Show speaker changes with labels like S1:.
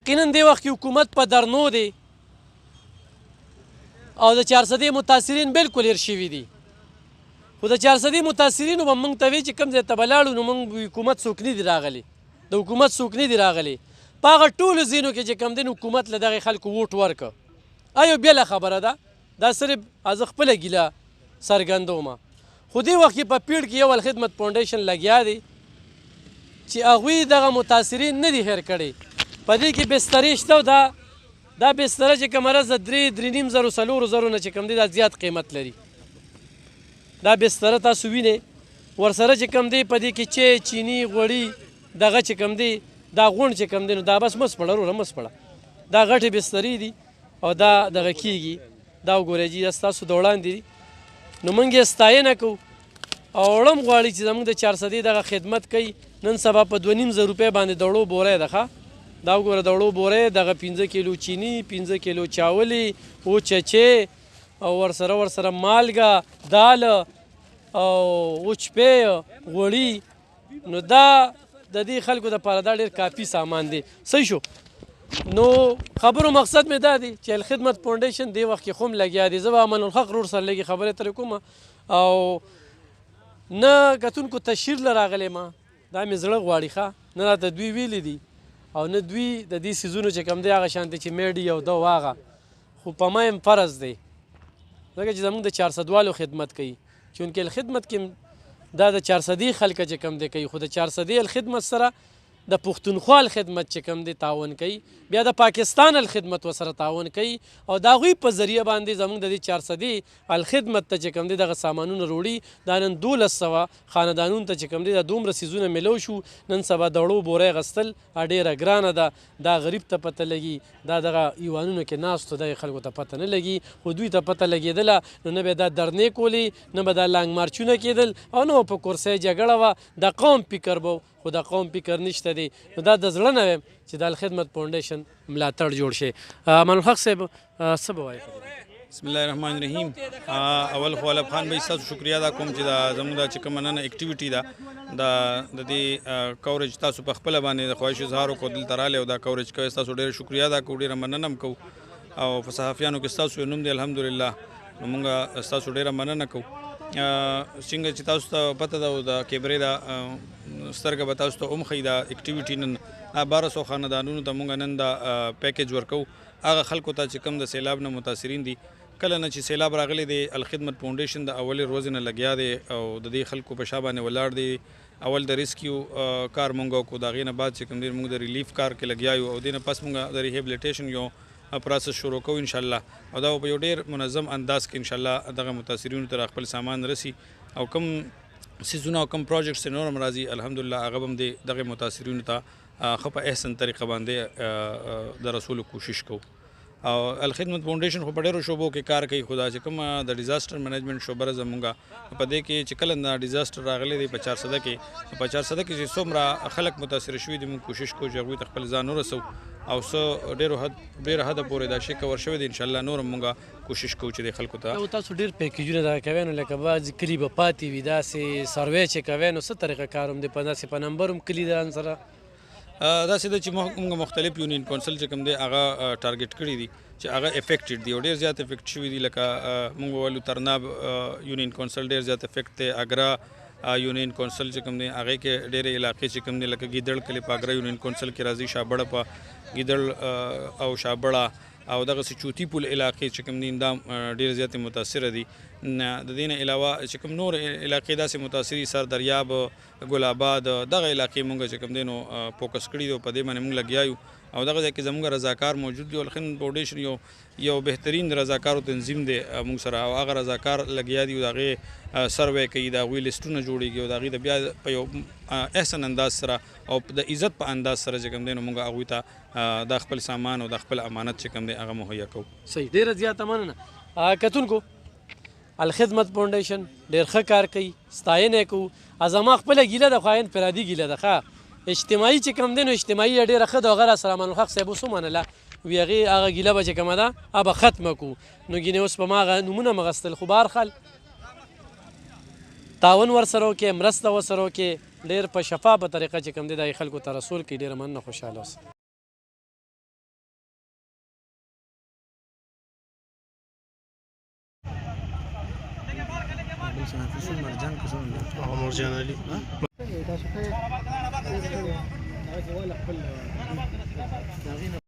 S1: یقینا دې وخت کې حکومت په درنو دی او د 400 متاثرین بالکل هیر شوي دي خو د 400 متاثرینو به موږ ته وایي چې کوم ځای ته به لاړو نو موږ حکومت څوک نه دي راغلي د حکومت څوک نه دي راغلي په هغه ټولو ځینو کې چې کوم دی حکومت له دغې خلکو ووټ ورکړه ایو بېله خبره ده دا صرف زه خپله ګیله څرګندوم خو دې وخت کې په پیړ کې یو الخدمت فاونډیشن لګیا دی چې هغوی دغه متاثرین نه دي هیر کړي په دې کې بسترې شته او دا بستره چې کومه رز د 3.5 زرو 4 زرو نه چې کوم دی دا زیات قیمت لري دا بستره تاسو وینئ ورسره چې کوم دی په دې کې چای چینی غوړي دغه چې کوم دی دا غونډ چې کوم دی نو دا بس مه سپړه وروره مه سپړه دا غټې بسترې دي او دا دغه کېږي دا وګورئ جي دا ستاسو د وړاندې دي نو موږ یې ستاینه کوو او وړم غواړي چې زموږ د 400 دغه خدمت کوي نن سبا په 2.5 زره روپۍ باندې د وړو بوری ده ښه دا وګوره د وړو بوری دغه 15 کیلو چینی 15 کیلو چاولې او چچې او ورسره مالګه دال او وچپې غوړي نو دا د دې خلکو دپاره دا ډېر کافي سامان دی صحیح شو نو خبرو مقصد مې دا دی چې الخدمت فاونډیشن دې وخت کې خو هم لګیا دی زه به امان الحق رور سره لږې خبرې ترې کوم او نه کتونکو تشهیر له راغلی ما دا مې زړه غواړي ښه نه راته دوی ویلي دي او نه دوی د دې څیزونو چې کوم دی هغه شانتې چې میډي او ده هغه خو په ما یم فرض دی ځکه چې زموږ د 400 والو خدمت کوي چونکې الخدمت کې دا د 400 خلکه چې کوم دی کوي خو د 400 الخدمت سره د پښتونخوا الخدمت چې کوم دی تعاون کوي بیا د پاکستان الخدمت ورسره تعاون کوي او د هغوی په ذریعه باندې زموږ د دې 400 الخدمت ته چې کوم دی دغه سامانونه وروړي دا نن 1200 خاندانونو ته چې کوم دی دا دومره څیزونه میلو شو نن سبا د وړو بوری غستل ډېره ګرانه ده دا غریب ته پته لګي دا دغه ایوانونو کې ناستو دغې خلکو ته پته نه لګي خو دوی ته پته لګېدله نو نه به دا درنې کولې نه به دا لانګ مارچونه کېدل او نه په کرسۍ جګړه وه د قوم فکر به خو د قوم فکر نشته دی نو دا د زړه نه ویم چې د الخدمت فاونډیشن ملاتړ جوړ شي امان الحق صاحب څه به وایي
S2: بسم الله الرحمن الرحیم اول خو علب خان بھائی ستاسو شکریا دا کوم چې دا زموږ دا چې کومه نن اکټیویټي ده د دې کوریج تاسو په خپله باندې د خواهش اظهار وکړو دلته راغلی او دا کوریج کوئ ستاسو ډېره شکریا دا کوو ډېره مننه هم کوو او په صحافیانو کې ستاسو نوم دی الحمدلله نو موږ ستاسو ډېره مننه کوو څنګه چې تاسو ته پته ده د کیمرې دا سترګه به تاسو ته هم ښیي دا اکټیویټي نن 1200 خاندانونو ته موږ نن دا پیکیج ورکوو هغه خلکو ته چې کوم د سیلاب نه متاثرین دي کله نه چې سیلاب راغلی دی الخدمت فاونډیشن د اولې ورځې نه لګیا دی او د دې خلکو په شا باندې ولاړ دی اول د ریسکیو کار مونږ وکړو د هغې نه بعد چې کوم دی مونږ د ریلیف کار کې لګیا یو او دې نه پس مونږ د ریهیبلیټیشن یو پروسس شروع کوو انشاءالله او دا په یو ډېر منظم انداز کې انشاءالله دغه متاثرینو ته خپل سامان رسي او کوم سیزونه او کوم پروجیکټس نور هم راځي الحمدلله هغه به هم دغه متاثرینو ته ښه په احسن طریقه باندې د رسولو کوشش کوو او الخدمت فاونډیشن خو په ډېرو شعبو کې کار کوي خو دا چې کومه د ډیزاسټر مینجمنټ شعبه زموږ په دې کې چې کله دا ډیزاسټر راغلی دی په 400 کې چې څومره خلک متاثر شوي دي موږ کوشش کوو چې هغوی ته خپل ځان ورسوو او څه ډېره حده پورې دا شی کور شوی دی انشاءالله نور هم موږ کوشش کوو چې د خلکو ته
S1: تاسو ډېر پیکیجونه دغه کوئ نو لکه بعضې کلي به پاتې وي داسې سروی چې کوئ نو څه طریقه کار هم دی په داسې په نمبر هم کلي ځان سره
S2: داسې ده چې موږ مختلف یونین کونسل چې کوم دی هغه ټارګټ کړي دي چې هغه افیکټډ دي او ډېر زیات افیکټ شوي دي لکه موږ وویلو ترناب یونین کونسل ډېر زیات افیکټ دی اګرا یونین کونسل چې کوم دی هغې کې ډېرې علاقې چې کوم دی لکه ګیدړ کلي په اګرا یونین کونسل کې راځي شابړه په ګیدړ او شابړه او دغسې چوتي پول علاقې چې کوم دي دا ډېرې زیاتې متاثره دي د دې نه علاوه چې کوم نور علاقې داسې متاثري سر دریاب ګل آباد دغه علاقې مونږ چې کوم دی نو فوکس کړي دي او په دې باندې مونږ لګیا یو او دغه ځای کې زموږ رضاکار موجود دی الخدمت فاونډیشن یو بهترین رضاکارو تنظیم دی مونږ سره او هغه رضاکار لګیا دي او د هغې سروی کوي د هغوی لیسټونه جوړېږي او د هغې د بیا په یو احسن انداز سره او د عزت په انداز سره چې کوم دی نو مونږ هغوی ته د خپل سامان او د خپل امانت چې کوم دی هغه مهیا کوو
S1: صحیح ډېره زیاته مننه کتونکو الخدمت فاونډیشن ډېر ښه کار کوي ستاینه یې کوو زما خپله ګیله ده خو آین فرادي ګیله ده ښه اجتماعي چې کوم دی نو اجتماعي یې ډېره ښه ده هغه راسره امان الحق صاحب اوس ومنله وي هغې هغه ګیله به چې کومه ده هغه به ختمه کړو نو ګینې اوس په ما هغه نومونه مه غستل خو به هر حال تعاون ورسره وکړې مرسته ورسره وکړې ډېر په شفافه طریقه چې کوم دی دا یې خلکو ته رسول کړي ډېره مننه خوشحاله اوسه
S3: مرجان علي
S4: تاسو ته